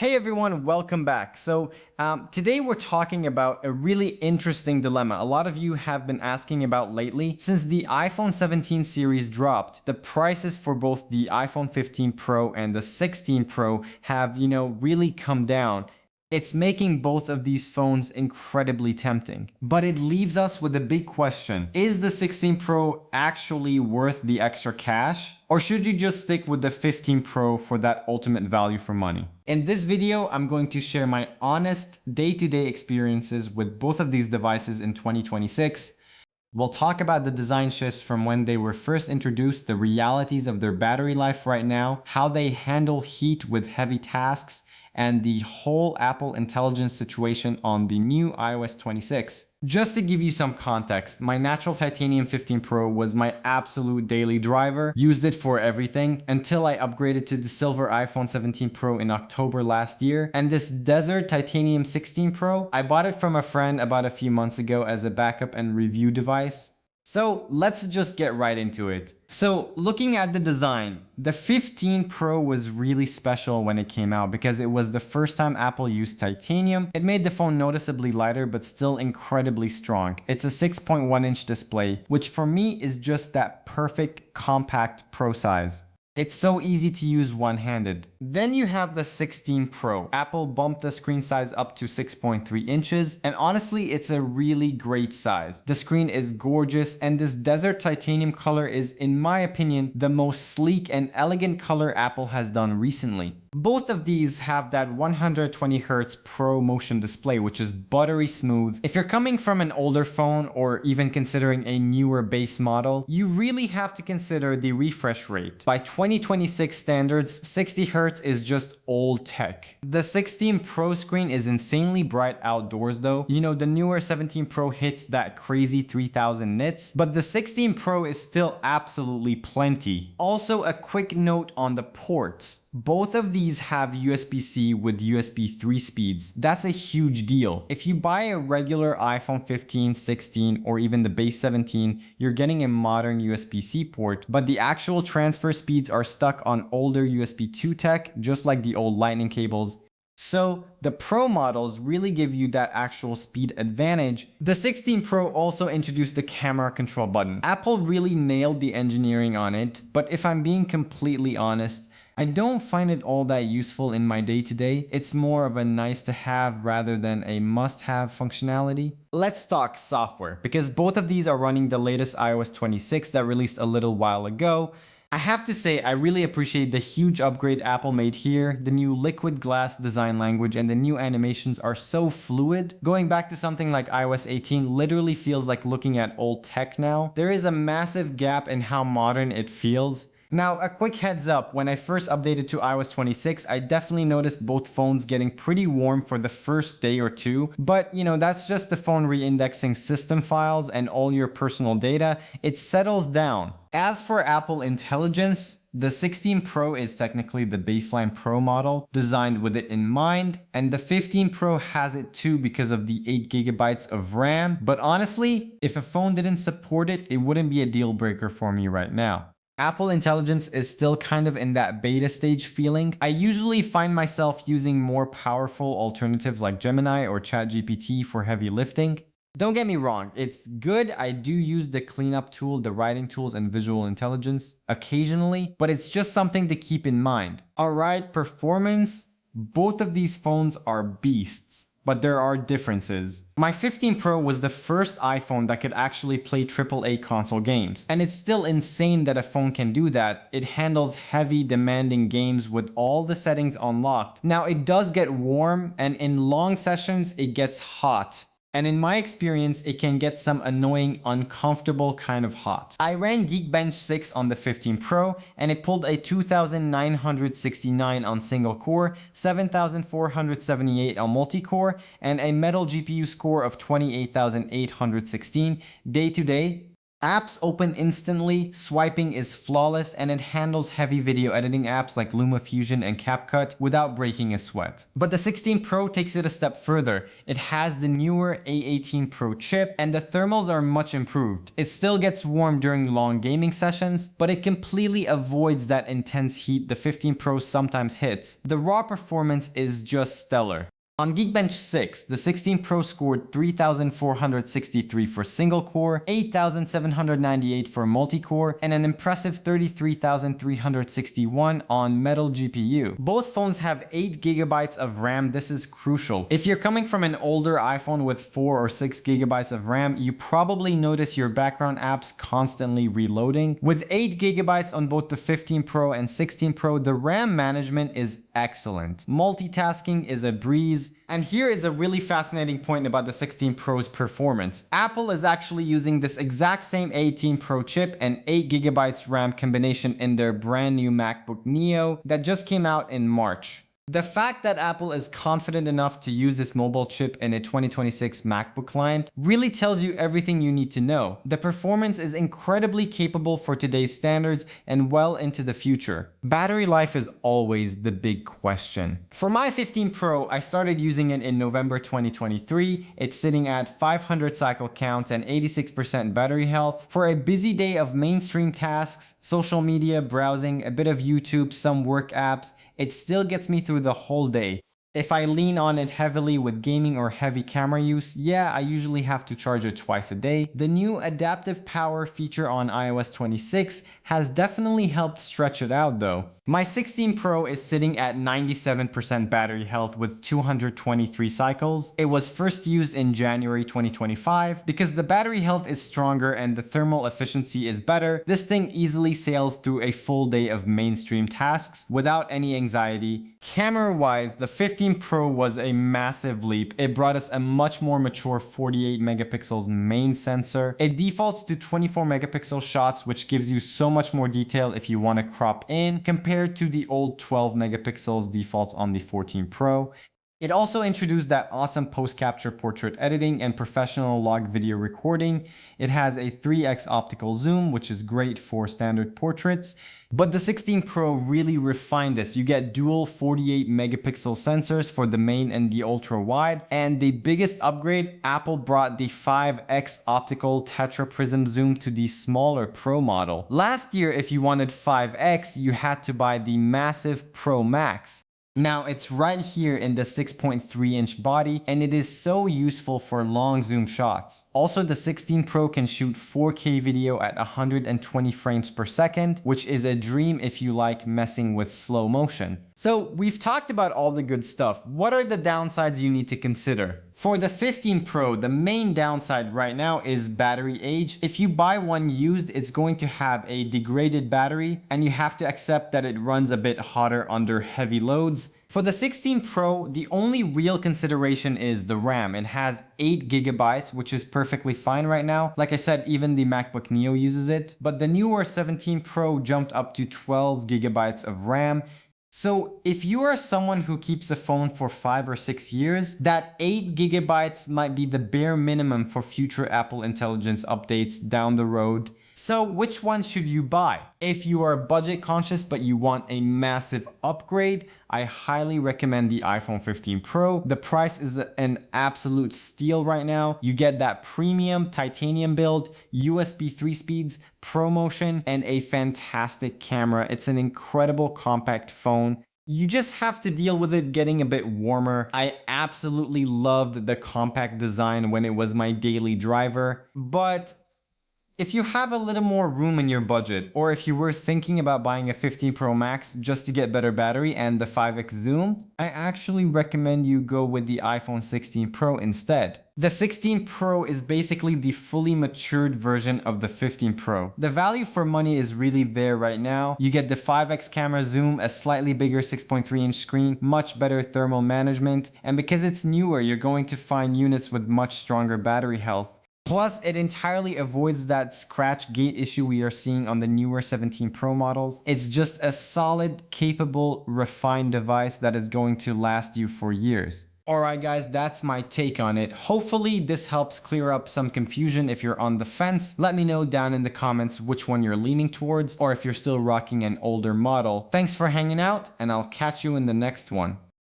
Hey everyone, welcome back. Today we're talking about a really interesting dilemma a lot of you have been asking about lately. Since the iPhone 17 series dropped, the prices for both the iPhone 15 Pro and the 16 Pro have, really come down. It's making both of these phones incredibly tempting. But it leaves us with a big question. Is the 16 Pro actually worth the extra cash? Or should you just stick with the 15 Pro for that ultimate value for money? In this video, I'm going to share my honest day-to-day experiences with both of these devices in 2026. We'll talk about the design shifts from when they were first introduced, the realities of their battery life right now, how they handle heat with heavy tasks, and the whole Apple Intelligence situation on the new iOS 26. Just to give you some context, my natural titanium 15 Pro was my absolute daily driver, used it for everything until I upgraded to the silver iPhone 17 Pro in October last year. And this desert titanium 16 Pro, I bought it from a friend about a few months ago as a backup and review device. So let's just get right into it. So looking at the design, the 15 Pro was really special when it came out because it was the first time Apple used titanium. It made the phone noticeably lighter but still incredibly strong. It's a 6.1-inch display, which for me is just that perfect compact Pro size. It's so easy to use one-handed. Then you have the 16 Pro. Apple bumped the screen size up to 6.3 inches, and honestly, it's a really great size. The screen is gorgeous, and this desert titanium color is, in my opinion, the most sleek and elegant color Apple has done recently. Both of these have that 120Hz Pro Motion display, which is buttery smooth. If you're coming from an older phone or even considering a newer base model, you really have to consider the refresh rate. By 2026 standards, 60Hz is just old tech. The 16 Pro screen is insanely bright outdoors though. The newer 17 Pro hits that crazy 3000 nits, but the 16 Pro is still absolutely plenty. Also, a quick note on the ports. Both of these have USB-C with USB 3 speeds. That's a huge deal. If you buy a regular iPhone 15, 16, or even the base 17, you're getting a modern USB-C port, but the actual transfer speeds are stuck on older USB 2 tech, just like the old Lightning cables. So the Pro models really give you that actual speed advantage. The 16 Pro also introduced the camera control button. Apple really nailed the engineering on it, but if I'm being completely honest, I don't find it all that useful in my day-to-day. It's more of a nice to have rather than a must-have functionality. Let's talk software, because both of these are running the latest iOS 26 that released a little while ago. I have to say, I really appreciate the huge upgrade Apple made here. The new liquid glass design language and the new animations are so fluid. Going back to something like iOS 18 literally feels like looking at old tech now. There is a massive gap in how modern it feels. Now, a quick heads up, when I first updated to iOS 26, I definitely noticed both phones getting pretty warm for the first day or two, but that's just the phone re-indexing system files and all your personal data. It settles down. As for Apple Intelligence, the 16 Pro is technically the baseline Pro model, designed with it in mind, and the 15 Pro has it too because of the 8GB of RAM, but honestly, if a phone didn't support it, it wouldn't be a deal breaker for me right now. Apple Intelligence is still kind of in that beta stage feeling. I usually find myself using more powerful alternatives like Gemini or ChatGPT for heavy lifting. Don't get me wrong, it's good. I do use the cleanup tool, the writing tools, and visual intelligence occasionally, but it's just something to keep in mind. Alright, performance. Both of these phones are beasts, but there are differences. My 15 Pro was the first iPhone that could actually play AAA console games. And it's still insane that a phone can do that. It handles heavy, demanding games with all the settings unlocked. Now, it does get warm, and in long sessions, it gets hot. And in my experience, it can get some annoying, uncomfortable kind of hot. I ran Geekbench 6 on the 15 Pro, and it pulled a 2969 on single core, 7478 on multi-core, and a Metal GPU score of 28816 day to day. Apps open instantly, swiping is flawless, and it handles heavy video editing apps like LumaFusion and CapCut without breaking a sweat. But the 16 Pro takes it a step further. It has the newer A18 Pro chip, and the thermals are much improved. It still gets warm during long gaming sessions, but it completely avoids that intense heat the 15 Pro sometimes hits. The raw performance is just stellar. On Geekbench 6, the 16 Pro scored 3,463 for single-core, 8,798 for multi-core, and an impressive 33,361 on Metal GPU. Both phones have 8GB of RAM. This is crucial. If you're coming from an older iPhone with 4 or 6GB of RAM, you probably notice your background apps constantly reloading. With 8GB on both the 15 Pro and 16 Pro, the RAM management is excellent. Multitasking is a breeze. And here is a really fascinating point about the 16 Pro's performance. Apple is actually using this exact same A18 Pro chip and 8GB RAM combination in their brand new MacBook Neo that just came out in March. The fact that Apple is confident enough to use this mobile chip in a 2026 MacBook line really tells you everything you need to know. The performance is incredibly capable for today's standards and well into the future. Battery life is always the big question. For my 15 Pro, I started using it in November 2023. It's sitting at 500 cycle counts and 86% battery health. For a busy day of mainstream tasks, social media, browsing, a bit of YouTube, some work apps, it still gets me through the whole day. If I lean on it heavily with gaming or heavy camera use, yeah, I usually have to charge it twice a day. The new adaptive power feature on iOS 26 has definitely helped stretch it out though. My 16 Pro is sitting at 97% battery health with 223 cycles. It was first used in January 2025. Because the battery health is stronger and the thermal efficiency is better, this thing easily sails through a full day of mainstream tasks without any anxiety. Camera-wise, the 15 Pro was a massive leap. It brought us a much more mature 48 megapixels main sensor. It defaults to 24 megapixel shots, which gives you so much more detail if you want to crop in compared to the old 12 megapixels defaults on the 14 Pro. It also introduced that awesome post-capture portrait editing and professional log video recording. It has a 3x optical zoom, which is great for standard portraits. But the 16 Pro really refined this. You get dual 48 megapixel sensors for the main and the ultra wide. And the biggest upgrade, Apple brought the 5x optical tetra prism zoom to the smaller Pro model. Last year, if you wanted 5x, you had to buy the massive Pro Max. Now it's right here in the 6.3-inch body, and it is so useful for long zoom shots. Also, the 16 Pro can shoot 4K video at 120 frames per second, which is a dream if you like messing with slow motion. So we've talked about all the good stuff. What are the downsides you need to consider? For the 15 Pro, the main downside right now is battery age. If you buy one used, it's going to have a degraded battery, and you have to accept that it runs a bit hotter under heavy loads. For the 16 Pro, the only real consideration is the RAM. It has 8GB, which is perfectly fine right now. Like I said, even the MacBook Neo uses it. But the newer 17 Pro jumped up to 12GB of RAM. So if you are someone who keeps a phone for 5 or 6 years, that 8GB might be the bare minimum for future Apple Intelligence updates down the road. So which one should you buy? If you are budget conscious but you want a massive upgrade, I highly recommend the iPhone 15 Pro. The price is an absolute steal right now. You get that premium titanium build, USB 3 speeds, ProMotion, and a fantastic camera. It's an incredible compact phone. You just have to deal with it getting a bit warmer. I absolutely loved the compact design when it was my daily driver, but if you have a little more room in your budget, or if you were thinking about buying a 15 Pro Max just to get better battery and the 5x zoom, I actually recommend you go with the iPhone 16 Pro instead. The 16 Pro is basically the fully matured version of the 15 Pro. The value for money is really there right now. You get the 5x camera zoom, a slightly bigger 6.3-inch screen, much better thermal management, and because it's newer, you're going to find units with much stronger battery health. Plus, it entirely avoids that scratch gate issue we are seeing on the newer 17 Pro models. It's just a solid, capable, refined device that is going to last you for years. Alright guys, that's my take on it. Hopefully this helps clear up some confusion if you're on the fence. Let me know down in the comments which one you're leaning towards, or if you're still rocking an older model. Thanks for hanging out, and I'll catch you in the next one.